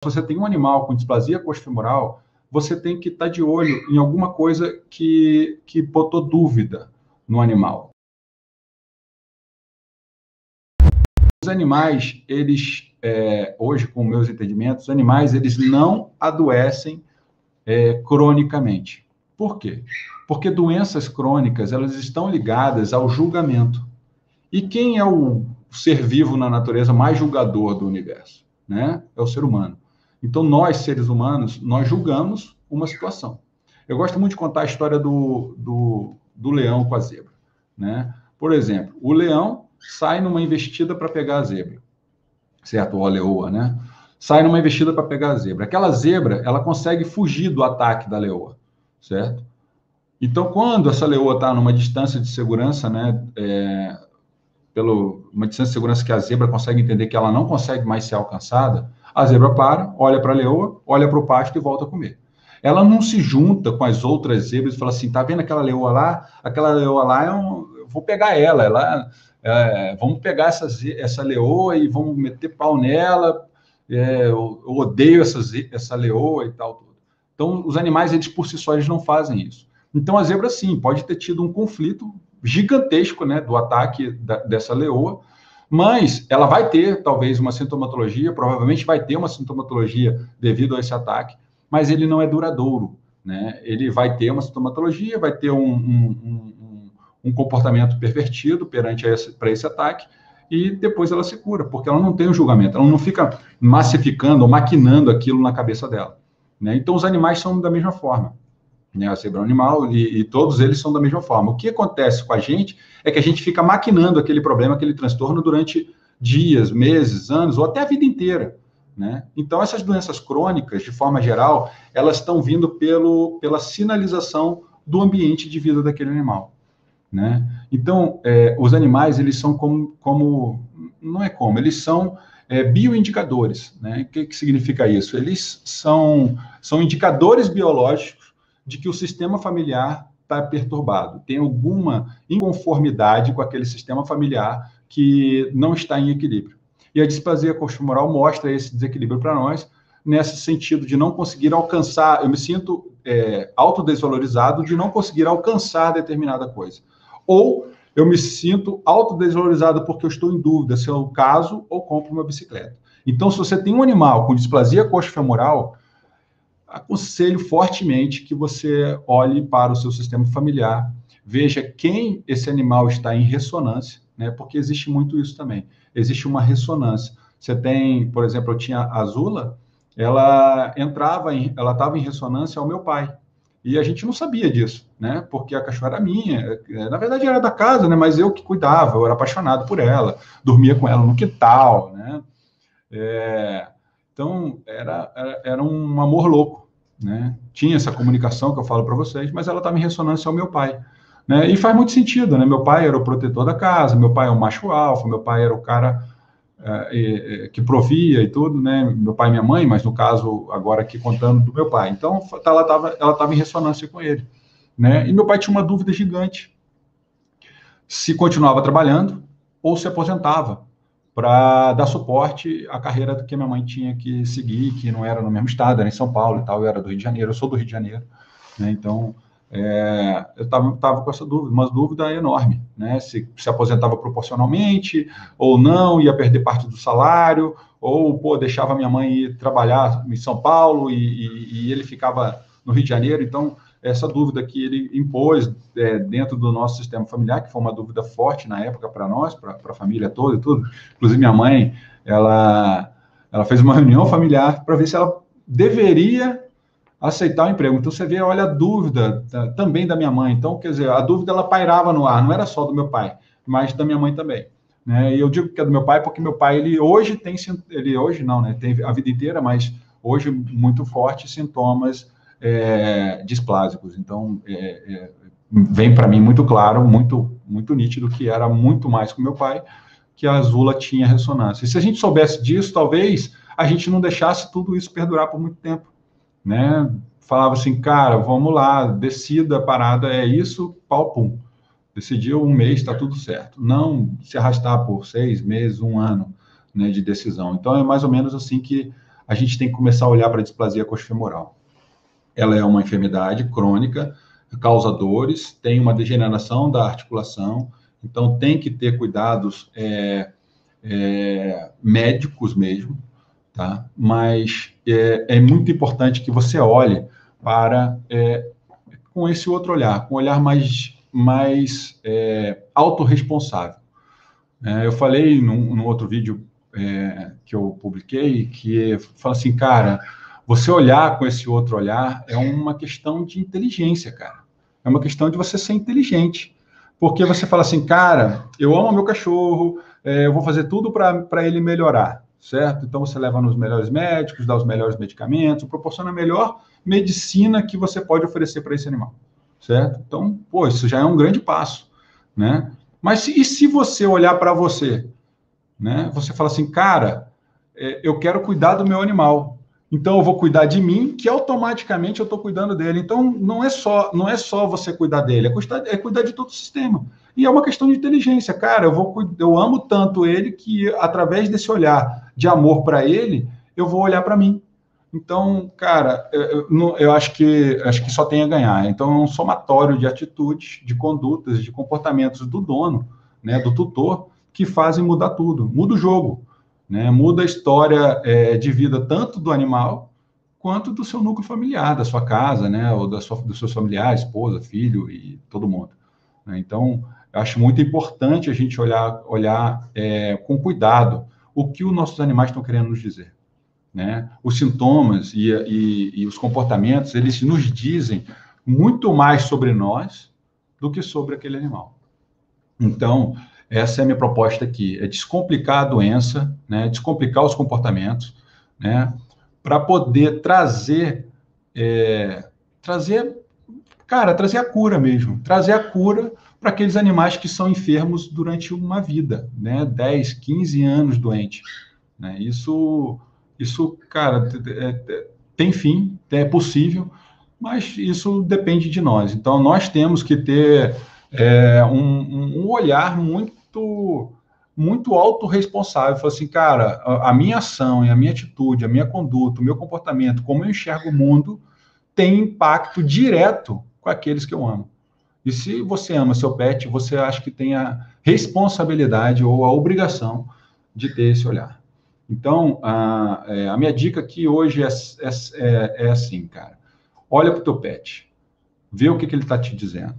Se você tem um animal com displasia coxofemoral, você tem que estar de olho em alguma coisa que botou dúvida no animal. Os animais, eles, hoje, com meus entendimentos, os animais, eles não adoecem cronicamente. Por quê? Porque doenças crônicas, elas estão ligadas ao julgamento. E quem é o ser vivo na natureza mais julgador do universo? Né? É o ser humano. Então, nós, seres humanos, nós julgamos uma situação. Eu gosto muito de contar a história do leão com a zebra. Né? Por exemplo, o leão sai numa investida para pegar a zebra, certo? Ou a leoa, né? Sai numa investida para pegar a zebra. Aquela zebra, ela consegue fugir do ataque da leoa, certo? Então, quando essa leoa está numa distância de segurança, né, uma distância de segurança que a zebra consegue entender que ela não consegue mais ser alcançada, a zebra para, olha para a leoa, olha para o pasto e volta a comer. Ela não se junta com as outras zebras e fala assim, tá vendo aquela leoa lá? Aquela leoa lá, eu vou pegar ela vamos pegar essa leoa e vamos meter pau nela, eu odeio essa leoa e tal. Então, os animais, eles por si só, eles não fazem isso. Então, a zebra, sim, pode ter tido um conflito gigantesco, né, do ataque dessa leoa, mas ela vai ter, talvez, uma sintomatologia, provavelmente vai ter uma sintomatologia devido a esse ataque, mas ele não é duradouro, né? Ele vai ter uma sintomatologia, vai ter um comportamento pervertido para esse ataque, e depois ela se cura, porque ela não tem um julgamento, ela não fica massificando ou maquinando aquilo na cabeça dela. Né? Então, os animais são da mesma forma. Né? A zebra é um animal e todos eles são da mesma forma. O que acontece com a gente é que a gente fica maquinando aquele problema, aquele transtorno durante dias, meses, anos, ou até a vida inteira. Né? Então, essas doenças crônicas, de forma geral, elas estão vindo pela sinalização do ambiente de vida daquele animal. Né? Então, os animais, eles são eles são bioindicadores. Né? O que significa isso? Eles são indicadores biológicos de que o sistema familiar está perturbado, tem alguma inconformidade com aquele sistema familiar que não está em equilíbrio. E a displasia coxofemoral mostra esse desequilíbrio para nós, nesse sentido de não conseguir alcançar, eu me sinto autodesvalorizado de não conseguir alcançar determinada coisa. Ou eu me sinto autodesvalorizado porque eu estou em dúvida se eu caso ou compro uma bicicleta. Então, se você tem um animal com displasia coxofemoral, aconselho fortemente que você olhe para o seu sistema familiar, veja quem esse animal está em ressonância, né? Porque existe muito isso também. Existe uma ressonância. Você tem, por exemplo, eu tinha a Zula, ela estava em ressonância ao meu pai. E a gente não sabia disso, né? Porque a cachorra era minha, na verdade era da casa, né? Mas eu que cuidava, eu era apaixonado por ela, dormia com ela no quintal, né? Então era um amor louco, né? Tinha essa comunicação que eu falo para vocês, mas ela estava em ressonância ao meu pai, né? E faz muito sentido, né? Meu pai era o protetor da casa, meu pai é um macho alfa, meu pai era o cara que provia e tudo, né? Meu pai e minha mãe, mas no caso, agora aqui contando do meu pai. Então, ela estava em ressonância com ele, né? E meu pai tinha uma dúvida gigante: se continuava trabalhando ou se aposentava para dar suporte à carreira que minha mãe tinha que seguir, que não era no mesmo estado, era em São Paulo e tal, eu era do Rio de Janeiro, eu sou do Rio de Janeiro, né? Então, eu estava com essa dúvida, uma dúvida enorme, né? Se aposentava proporcionalmente ou não, ia perder parte do salário, ou, deixava minha mãe ir trabalhar em São Paulo e ele ficava no Rio de Janeiro. Então, essa dúvida que ele impôs dentro do nosso sistema familiar, que foi uma dúvida forte na época para nós, para a família toda e tudo. Inclusive, minha mãe, ela fez uma reunião familiar para ver se ela deveria aceitar o emprego. Então, você vê, olha a dúvida também da minha mãe. Então, quer dizer, a dúvida ela pairava no ar, não era só do meu pai, mas da minha mãe também. Né? E eu digo que é do meu pai porque meu pai, ele hoje não, né? Teve a vida inteira, mas hoje muito fortes sintomas displásicos. Então, vem para mim muito claro, muito, muito nítido que era muito mais com meu pai, que a Zula tinha ressonância. E se a gente soubesse disso, talvez a gente não deixasse tudo isso perdurar por muito tempo. Né? Falava assim, cara, vamos lá, decida a parada, é isso, pau, pum. Decidiu um mês, está tudo certo. Não se arrastar por 6 meses, 1 ano, né, de decisão. Então, é mais ou menos assim que a gente tem que começar a olhar para a displasia coxofemoral. Ela é uma enfermidade crônica, causa dores, tem uma degeneração da articulação, então tem que ter cuidados médicos mesmo, tá? Mas é muito importante que você olhe para com esse outro olhar, com um olhar mais autorresponsável. Eu falei num outro vídeo que eu publiquei, que fala assim, cara, você olhar com esse outro olhar é uma questão de inteligência, cara. É uma questão de você ser inteligente. Porque você fala assim, cara, eu amo meu cachorro, eu vou fazer tudo para ele melhorar, certo? Então você leva nos melhores médicos, dá os melhores medicamentos, proporciona a melhor medicina que você pode oferecer para esse animal, certo? Então, pô, isso já é um grande passo, né? Mas e se você olhar para você, né? Você fala assim, cara, eu quero cuidar do meu animal, então eu vou cuidar de mim, que automaticamente eu estou cuidando dele. Então não é só você cuidar dele, é cuidar de todo o sistema. E é uma questão de inteligência, cara. Eu amo tanto ele que através desse olhar de amor para ele, eu vou olhar para mim. Então, cara, eu acho que só tem a ganhar. Então, é um somatório de atitudes, de condutas, de comportamentos do dono, né, do tutor, que fazem mudar tudo. Muda o jogo, né? Muda a história de vida tanto do animal quanto do seu núcleo familiar, da sua casa, né, ou dos seus familiares, esposa, filho e todo mundo, né? Então, eu acho muito importante a gente olhar com cuidado o que os nossos animais estão querendo nos dizer, né? Os sintomas e os comportamentos, eles nos dizem muito mais sobre nós do que sobre aquele animal. Então, essa é a minha proposta aqui, é descomplicar a doença, né? Descomplicar os comportamentos, né? Para poder trazer a cura mesmo, trazer a cura para aqueles animais que são enfermos durante uma vida, né? 10, 15 anos doente, né? Isso, cara, tem fim, é possível, mas isso depende de nós. Então, nós temos que ter um olhar muito autorresponsável. Falar assim, cara, a minha ação, a minha atitude, a minha conduta, o meu comportamento, como eu enxergo o mundo, tem impacto direto com aqueles que eu amo. E se você ama seu pet, você acha que tem a responsabilidade ou a obrigação de ter esse olhar. Então, a minha dica aqui hoje é assim, cara. Olha para o teu pet, vê o que ele está te dizendo.